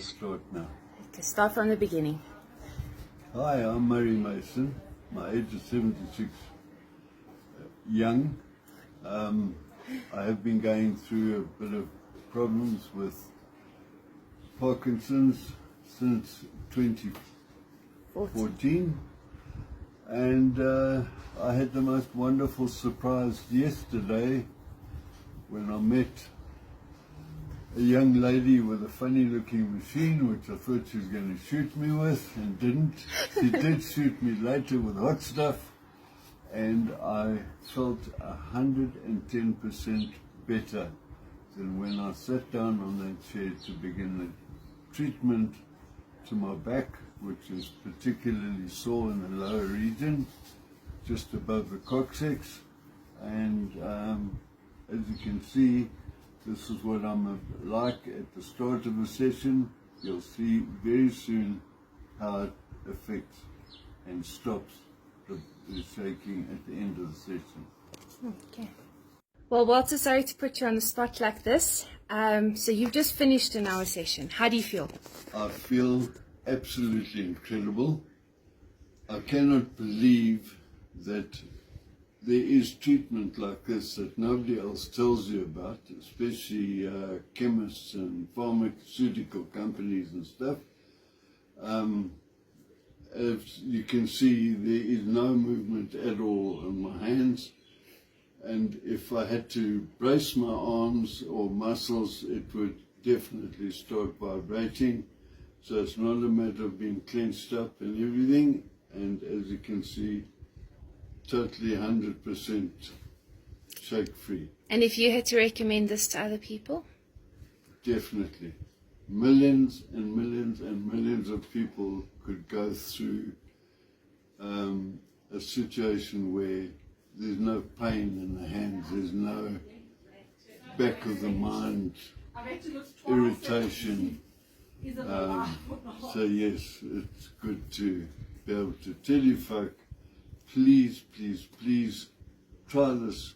Start now. Okay, start from the beginning. Hi, I'm Murray Mason. My age is 76. Young. I have been going through a bit of problems with Parkinson's since 2014. And I had the most wonderful surprise yesterday when I met a young lady with a funny looking machine which I thought she was going to shoot me with and didn't. She did shoot me later with hot stuff, and I felt 110% better than when I sat down on that chair to begin the treatment to my back, which is particularly sore in the lower region, just above the coccyx. And as you can see, this is what I'm like at the start of a session. You'll see very soon how it affects and stops the shaking at the end of the session. Okay. Well, Walter, sorry to put you on the spot like this. So you've just finished an hour session. How do you feel? I feel absolutely incredible. I cannot believe that there is treatment like this that nobody else tells you about, especially chemists and pharmaceutical companies and stuff. As you can see, there is no movement at all on my hands, and if I had to brace my arms or muscles, it would definitely start vibrating. So it's not a matter of being clenched up and everything, and as you can see, totally 100% shake free. And if you had to recommend this to other people? Definitely. Millions and millions and millions of people could go through a situation where there's no pain in the hands, there's no back of the mind irritation. So yes, it's good to be able to tell you folk, please, please, please try this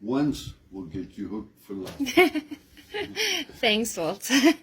once, we'll get you hooked for life. Thanks, Walter.